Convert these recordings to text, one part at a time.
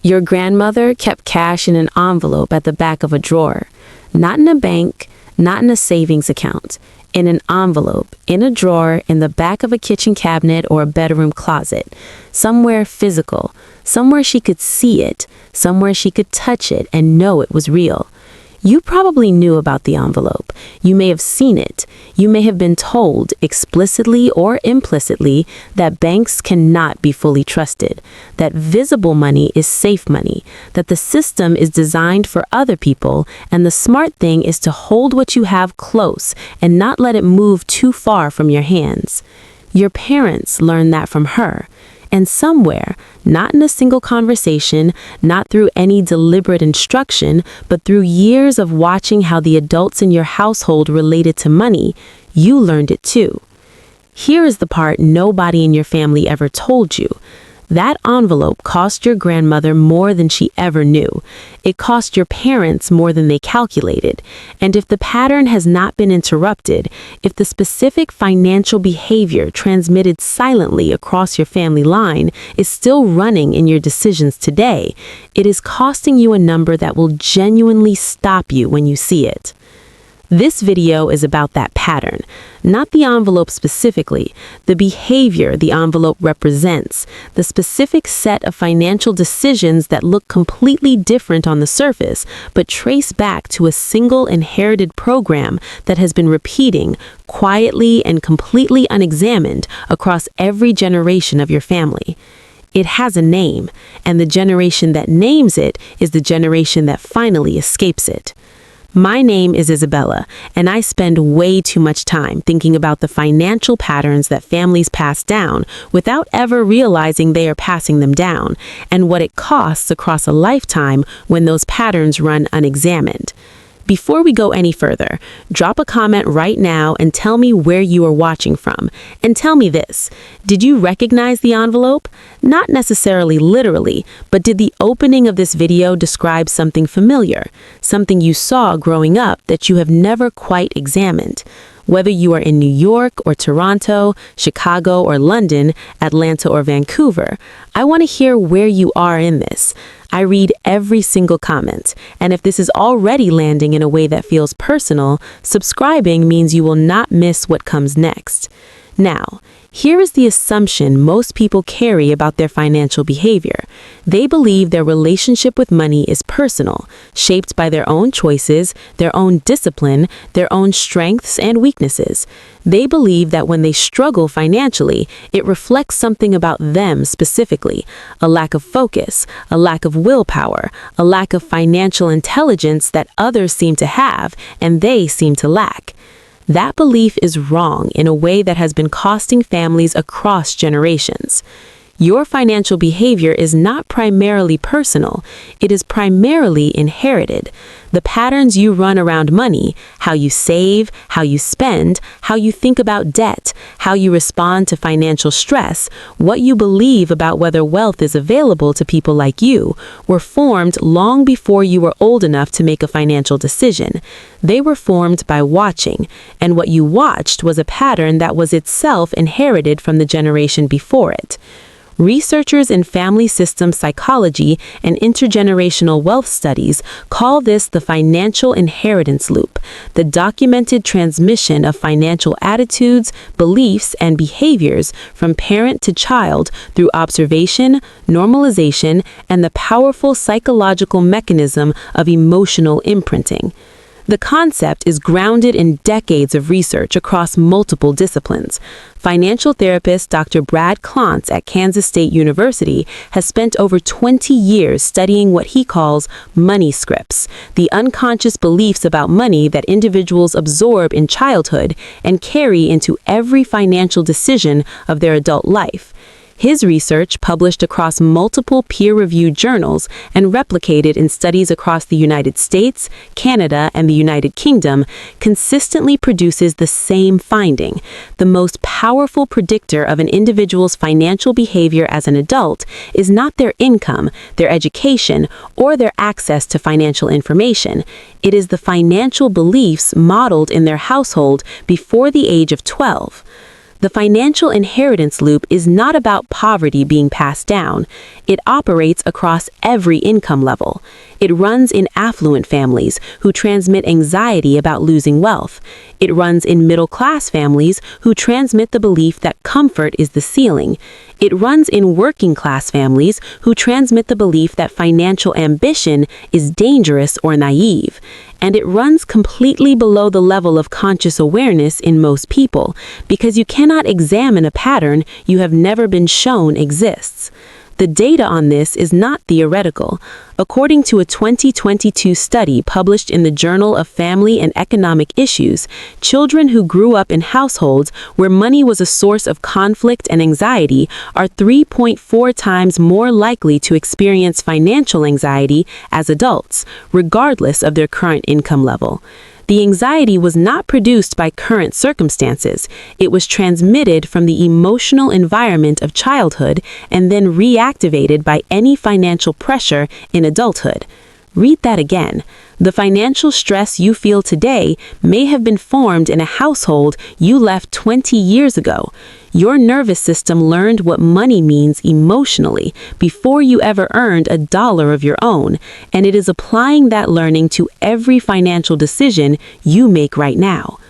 Your grandmother kept cash in an envelope at the back of a drawer, not in a bank, not in a savings account, in an envelope, in a drawer, in the back of a kitchen cabinet or a bedroom closet, somewhere physical, somewhere she could see it, somewhere she could touch it and know it was real. You probably knew about the envelope. You may have seen it. You may have been told, explicitly or implicitly, that banks cannot be fully trusted, that visible money is safe money, that the system is designed for other people, and the smart thing is to hold what you have close and not let it move too far from your hands. Your parents learned that from her. And somewhere, not in a single conversation, not through any deliberate instruction, but through years of watching how the adults in your household related to money, you learned it too. Here is the part nobody in your family ever told you. That envelope cost your grandmother more than she ever knew. It cost your parents more than they calculated. And if the pattern has not been interrupted, if the specific financial behavior transmitted silently across your family line is still running in your decisions today, it is costing you a number that will genuinely stop you when you see it. This video is about that pattern, not the envelope specifically, the behavior the envelope represents, the specific set of financial decisions that look completely different on the surface, but trace back to a single inherited program that has been repeating quietly and completely unexamined across every generation of your family. It has a name, and the generation that names it is the generation that finally escapes it. My name is Isabella, and I spend way too much time thinking about the financial patterns that families pass down without ever realizing they are passing them down, and what it costs across a lifetime when those patterns run unexamined. Before we go any further, drop a comment right now and tell me where you are watching from. And tell me this, did you recognize the envelope? Not necessarily literally, but did the opening of this video describe something familiar, something you saw growing up that you have never quite examined? Whether you are in New York or Toronto, Chicago or London, Atlanta or Vancouver, I want to hear where you are in this. I read every single comment, and if this is already landing in a way that feels personal, subscribing means you will not miss what comes next. Now, here is the assumption most people carry about their financial behavior. They believe their relationship with money is personal, shaped by their own choices, their own discipline, their own strengths and weaknesses. They believe that when they struggle financially, it reflects something about them specifically, a lack of focus, a lack of willpower, a lack of financial intelligence that others seem to have and they seem to lack. That belief is wrong in a way that has been costing families across generations. Your financial behavior is not primarily personal, it is primarily inherited. The patterns you run around money, how you save, how you spend, how you think about debt, how you respond to financial stress, what you believe about whether wealth is available to people like you, were formed long before you were old enough to make a financial decision. They were formed by watching, and what you watched was a pattern that was itself inherited from the generation before it. Researchers in family system psychology and intergenerational wealth studies call this the financial inheritance loop, the documented transmission of financial attitudes, beliefs, and behaviors from parent to child through observation, normalization, and the powerful psychological mechanism of emotional imprinting. The concept is grounded in decades of research across multiple disciplines. Financial therapist Dr. Brad Klontz at Kansas State University has spent over 20 years studying what he calls money scripts, the unconscious beliefs about money that individuals absorb in childhood and carry into every financial decision of their adult life. His research, published across multiple peer-reviewed journals and replicated in studies across the United States, Canada, and the United Kingdom, consistently produces the same finding. The most powerful predictor of an individual's financial behavior as an adult is not their income, their education, or their access to financial information. It is the financial beliefs modeled in their household before the age of 12. The financial inheritance loop is not about poverty being passed down. It operates across every income level. It runs in affluent families who transmit anxiety about losing wealth. It runs in middle-class families who transmit the belief that comfort is the ceiling. It runs in working-class families who transmit the belief that financial ambition is dangerous or naive. And it runs completely below the level of conscious awareness in most people, because you cannot examine a pattern you have never been shown exists. The data on this is not theoretical. According to a 2022 study published in the Journal of Family and Economic Issues, children who grew up in households where money was a source of conflict and anxiety are 3.4 times more likely to experience financial anxiety as adults, regardless of their current income level. The anxiety was not produced by current circumstances. It was transmitted from the emotional environment of childhood and then reactivated by any financial pressure in adulthood. Read that again. The financial stress you feel today may have been formed in a household you left 20 years ago. Your nervous system learned what money means emotionally before you ever earned a dollar of your own, and it is applying that learning to every financial decision you make right now.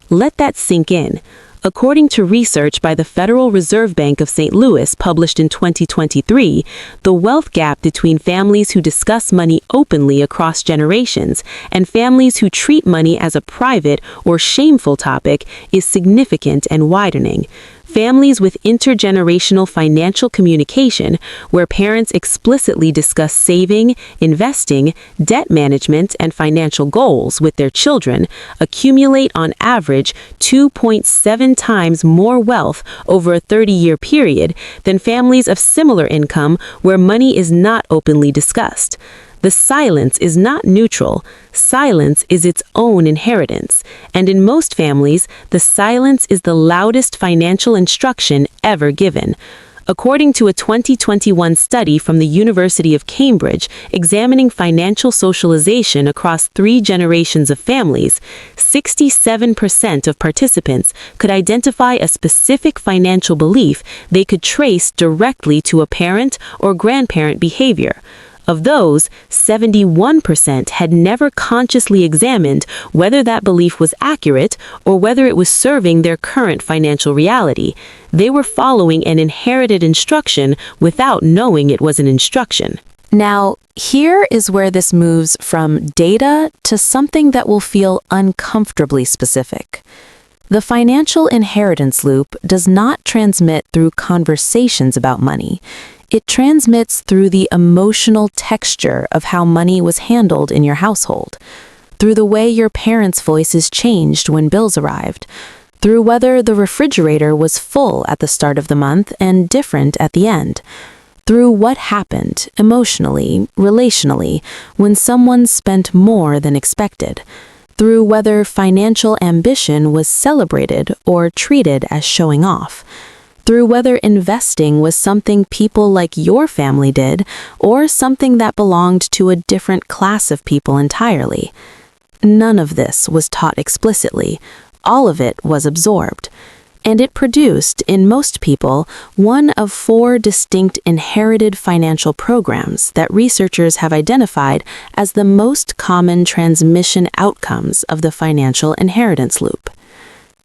Let that sink in. According to research by the Federal Reserve Bank of St. Louis published in 2023, the wealth gap between families who discuss money openly across generations and families who treat money as a private or shameful topic is significant and widening. Families with intergenerational financial communication, where parents explicitly discuss saving, investing, debt management, and financial goals with their children, accumulate on average 2.7 times more wealth over a 30-year period than families of similar income where money is not openly discussed. The silence is not neutral. Silence is its own inheritance. And in most families, the silence is the loudest financial instruction ever given. According to a 2021 study from the University of Cambridge examining financial socialization across 3 generations of families, 67% of participants could identify a specific financial belief they could trace directly to a parent or grandparent behavior. Of those, 71% had never consciously examined whether that belief was accurate or whether it was serving their current financial reality. They were following an inherited instruction without knowing it was an instruction. Now, here is where this moves from data to something that will feel uncomfortably specific. The financial inheritance loop does not transmit through conversations about money. It transmits through the emotional texture of how money was handled in your household, through the way your parents' voices changed when bills arrived, through whether the refrigerator was full at the start of the month and different at the end, through what happened emotionally, relationally, when someone spent more than expected, through whether financial ambition was celebrated or treated as showing off, through whether investing was something people like your family did or something that belonged to a different class of people entirely. None of this was taught explicitly. All of it was absorbed. And it produced, in most people, one of 4 distinct inherited financial programs that researchers have identified as the most common transmission outcomes of the financial inheritance loop.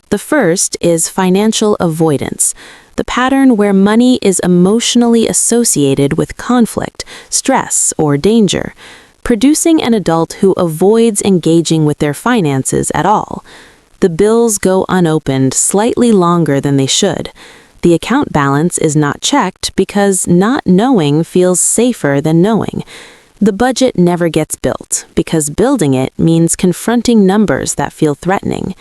The first is financial avoidance, the pattern where money is emotionally associated with conflict, stress, or danger, producing an adult who avoids engaging with their finances at all. The bills go unopened slightly longer than they should. The account balance is not checked because not knowing feels safer than knowing. The budget never gets built because building it means confronting numbers that feel threatening.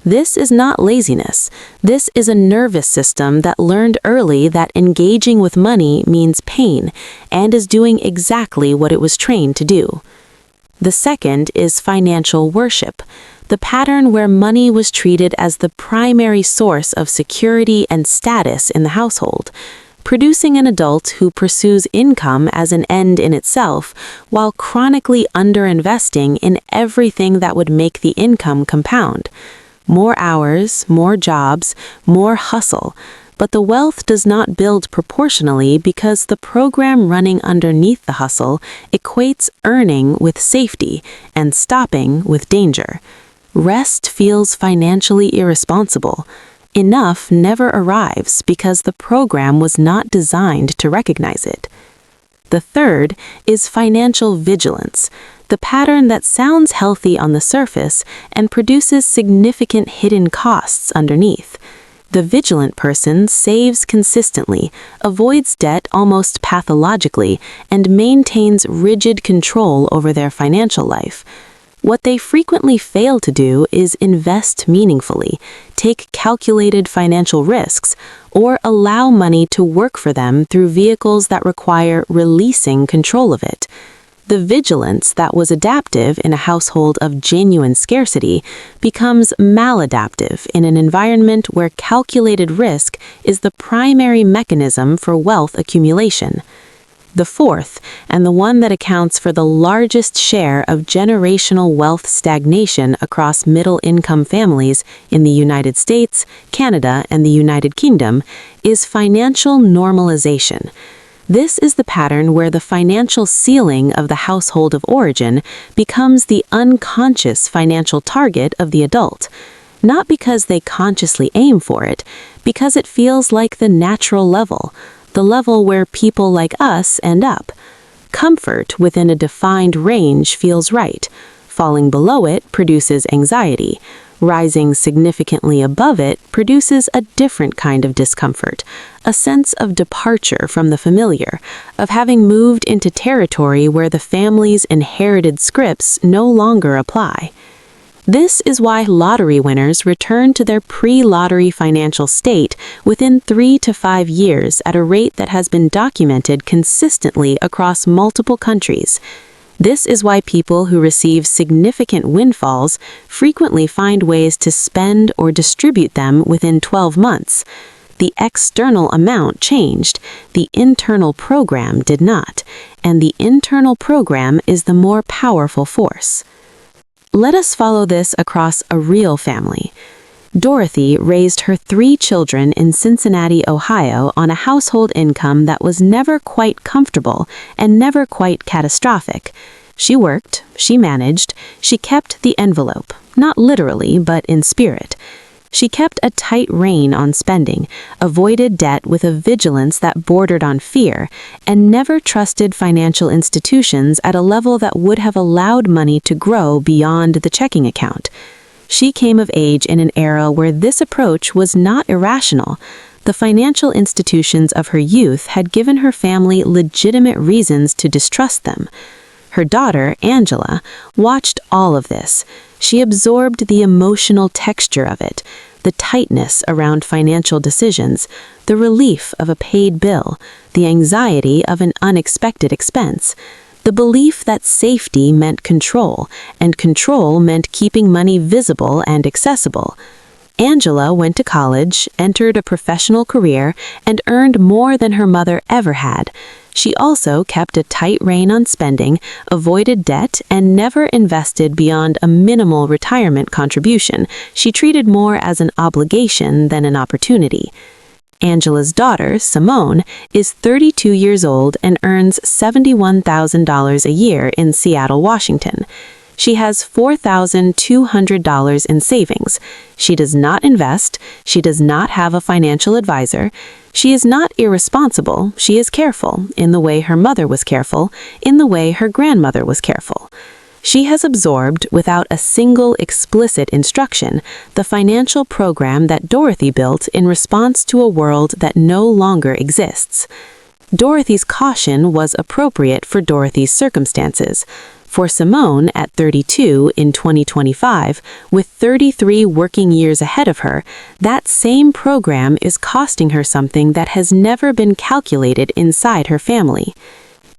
This is not laziness. This is a nervous system that learned early that engaging with money means pain and is doing exactly what it was trained to do. The second is financial worship, the pattern where money was treated as the primary source of security and status in the household, producing an adult who pursues income as an end in itself while chronically underinvesting in everything that would make the income compound. More hours, more jobs, more hustle. But the wealth does not build proportionally because the program running underneath the hustle equates earning with safety and stopping with danger. Rest feels financially irresponsible. Enough never arrives because the program was not designed to recognize it. The third is financial vigilance, the pattern that sounds healthy on the surface and produces significant hidden costs underneath. The vigilant person saves consistently, avoids debt almost pathologically, and maintains rigid control over their financial life. What they frequently fail to do is invest meaningfully, take calculated financial risks, or allow money to work for them through vehicles that require releasing control of it. The vigilance that was adaptive in a household of genuine scarcity becomes maladaptive in an environment where calculated risk is the primary mechanism for wealth accumulation. The fourth, and the one that accounts for the largest share of generational wealth stagnation across middle-income families in the United States, Canada, and the United Kingdom, is financial normalization. This is the pattern where the financial ceiling of the household of origin becomes the unconscious financial target of the adult, not because they consciously aim for it, because it feels like the natural level, the level where people like us end up. Comfort within a defined range feels right. Falling below it produces anxiety. Rising significantly above it produces a different kind of discomfort, a sense of departure from the familiar, of having moved into territory where the family's inherited scripts no longer apply. This is why lottery winners return to their pre-lottery financial state within 3 to 5 years at a rate that has been documented consistently across multiple countries. This is why people who receive significant windfalls frequently find ways to spend or distribute them within 12 months. The external amount changed, the internal program did not, and the internal program is the more powerful force. Let us follow this across a real family. Dorothy raised her 3 children in Cincinnati, Ohio, on a household income that was never quite comfortable and never quite catastrophic. She worked, she managed, she kept the envelope, not literally, but in spirit. She kept a tight rein on spending, avoided debt with a vigilance that bordered on fear, and never trusted financial institutions at a level that would have allowed money to grow beyond the checking account. She came of age in an era where this approach was not irrational. The financial institutions of her youth had given her family legitimate reasons to distrust them. Her daughter, Angela, watched all of this. She absorbed the emotional texture of it, the tightness around financial decisions, the relief of a paid bill, the anxiety of an unexpected expense, the belief that safety meant control, and control meant keeping money visible and accessible. Angela went to college, entered a professional career, and earned more than her mother ever had. She also kept a tight rein on spending, avoided debt, and never invested beyond a minimal retirement contribution. She treated more as an obligation than an opportunity. Angela's daughter, Simone, is 32 years old and earns $71,000 a year in Seattle, Washington. She has $4,200 in savings. She does not invest. She does not have a financial advisor. She is not irresponsible. She is careful, in the way her mother was careful, in the way her grandmother was careful. She has absorbed, without a single explicit instruction, the financial program that Dorothy built in response to a world that no longer exists. Dorothy's caution was appropriate for Dorothy's circumstances. For Simone, at 32 in 2025, with 33 working years ahead of her, that same program is costing her something that has never been calculated inside her family.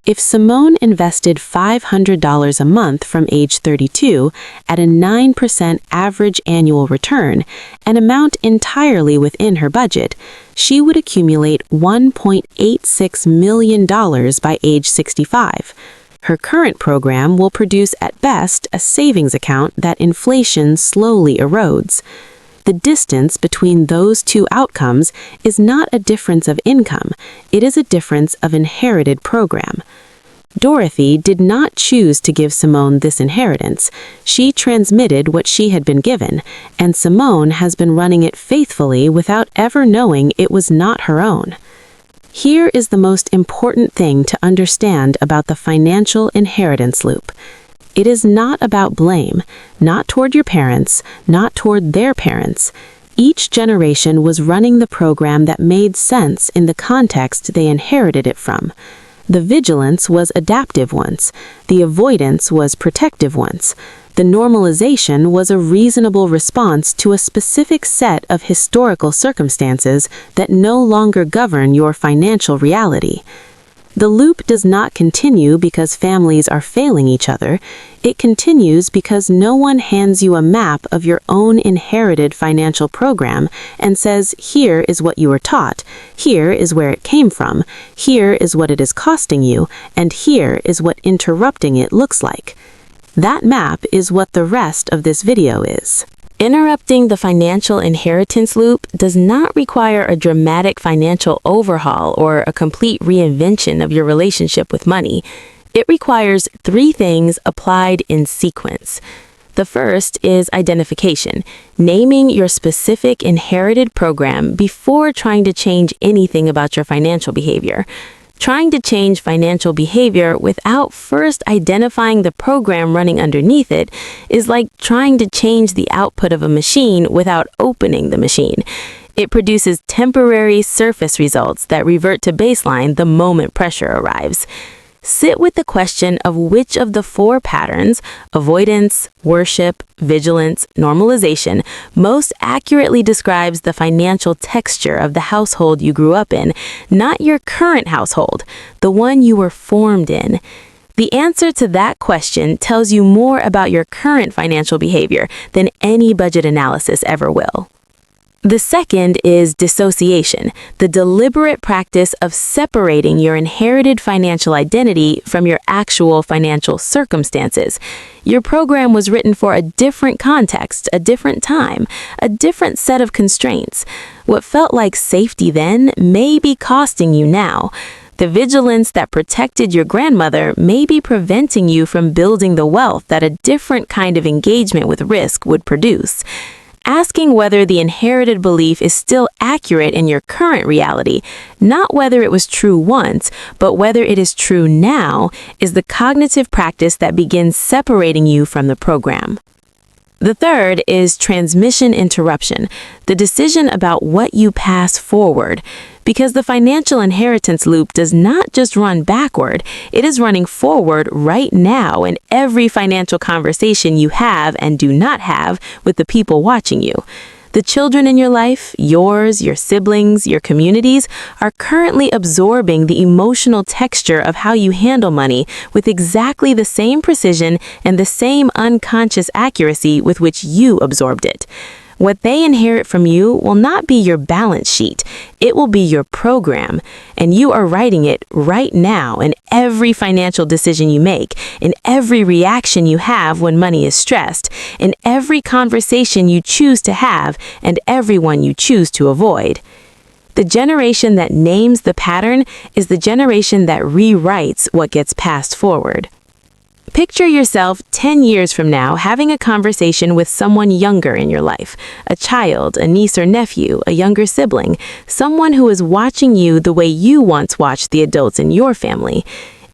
If Simone invested $500 a month from age 32 at a 9% average annual return, an amount entirely within her budget, she would accumulate $1.86 million by age 65. Her current program will produce at best a savings account that inflation slowly erodes. The distance between those two outcomes is not a difference of income, it is a difference of inherited program. Dorothy did not choose to give Simone this inheritance. She transmitted what she had been given, and Simone has been running it faithfully without ever knowing it was not her own. Here is the most important thing to understand about the financial inheritance loop. It is not about blame, not toward your parents, not toward their parents. Each generation was running the program that made sense in the context they inherited it from. The vigilance was adaptive once, the avoidance was protective once, the normalization was a reasonable response to a specific set of historical circumstances that no longer govern your financial reality. The loop does not continue because families are failing each other. It continues because no one hands you a map of your own inherited financial program and says, here is what you were taught, here is where it came from, here is what it is costing you, and here is what interrupting it looks like. That map is what the rest of this video is. Interrupting the financial inheritance loop does not require a dramatic financial overhaul or a complete reinvention of your relationship with money. It requires 3 things applied in sequence. The first is identification, naming your specific inherited program before trying to change anything about your financial behavior. Trying to change financial behavior without first identifying the program running underneath it is like trying to change the output of a machine without opening the machine. It produces temporary surface results that revert to baseline the moment pressure arrives. Sit with the question of which of the 4 patterns, avoidance, worship, vigilance, normalization, most accurately describes the financial texture of the household you grew up in, not your current household, the one you were formed in. The answer to that question tells you more about your current financial behavior than any budget analysis ever will. The second is dissociation, the deliberate practice of separating your inherited financial identity from your actual financial circumstances. Your program was written for a different context, a different time, a different set of constraints. What felt like safety then may be costing you now. The vigilance that protected your grandmother may be preventing you from building the wealth that a different kind of engagement with risk would produce. Asking whether the inherited belief is still accurate in your current reality, not whether it was true once, but whether it is true now, is the cognitive practice that begins separating you from the program. The third is transmission interruption, the decision about what you pass forward. Because the financial inheritance loop does not just run backward, it is running forward right now in every financial conversation you have and do not have with the people watching you. The children in your life, yours, your siblings, your communities, are currently absorbing the emotional texture of how you handle money with exactly the same precision and the same unconscious accuracy with which you absorbed it. What they inherit from you will not be your balance sheet. It will be your program, and you are writing it right now in every financial decision you make, in every reaction you have when money is stressed, in every conversation you choose to have, and everyone you choose to avoid. The generation that names the pattern is the generation that rewrites what gets passed forward. Picture yourself 10 years from now having a conversation with someone younger in your life, a child, a niece or nephew, a younger sibling, someone who is watching you the way you once watched the adults in your family.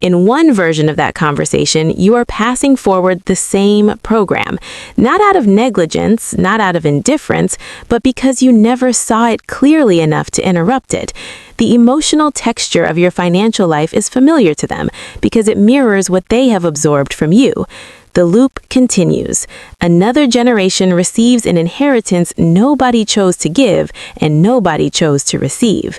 In one version of that conversation, you are passing forward the same program, not out of negligence, not out of indifference, but because you never saw it clearly enough to interrupt it. The emotional texture of your financial life is familiar to them because it mirrors what they have absorbed from you. The loop continues. Another generation receives an inheritance nobody chose to give and nobody chose to receive.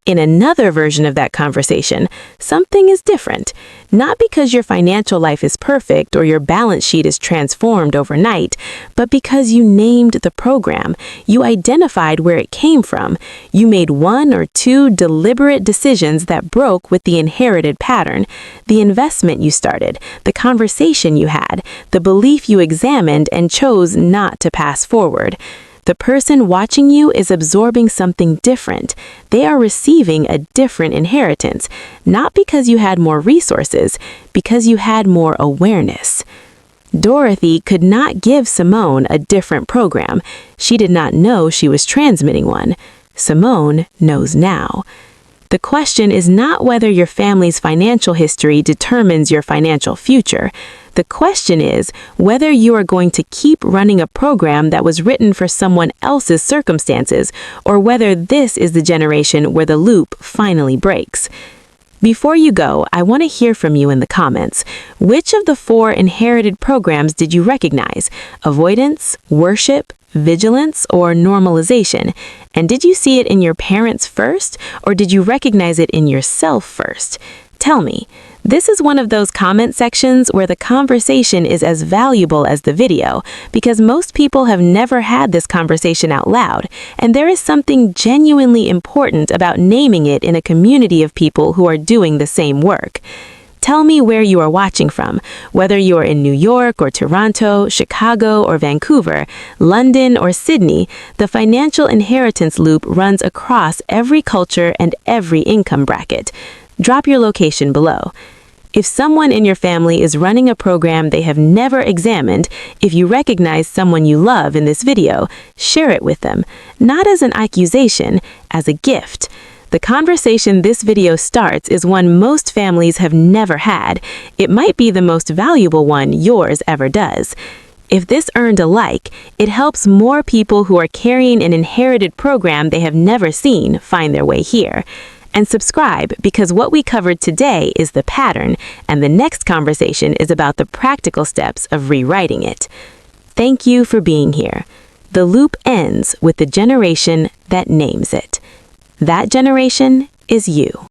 In another version of that conversation, something is different. Not because your financial life is perfect or your balance sheet is transformed overnight, but because you named the program, you identified where it came from, you made 1 or 2 deliberate decisions that broke with the inherited pattern, the investment you started, the conversation you had, the belief you examined and chose not to pass forward. The person watching you is absorbing something different. They are receiving a different inheritance, not because you had more resources, because you had more awareness. Dorothy could not give Simone a different program. She did not know she was transmitting one. Simone knows now. The question is not whether your family's financial history determines your financial future. The question is whether you are going to keep running a program that was written for someone else's circumstances, or whether this is the generation where the loop finally breaks. Before you go, I want to hear from you in the comments. Which of the 4 inherited programs did you recognize? Avoidance, worship, vigilance, or normalization? And did you see it in your parents first, or did you recognize it in yourself first? Tell me. This is one of those comment sections where the conversation is as valuable as the video, because most people have never had this conversation out loud, and there is something genuinely important about naming it in a community of people who are doing the same work. Tell me where you are watching from, whether you are in New York or Toronto, Chicago or Vancouver, London or Sydney. The financial inheritance loop runs across every culture and every income bracket. Drop your location below. If someone in your family is running a program they have never examined, if you recognize someone you love in this video, share it with them, not as an accusation, as a gift. The conversation this video starts is one most families have never had. It might be the most valuable one yours ever does. If this earned a like, it helps more people who are carrying an inherited program they have never seen find their way here. And subscribe, because what we covered today is the pattern, and the next conversation is about the practical steps of rewriting it. Thank you for being here. The loop ends with the generation that names it. That generation is you.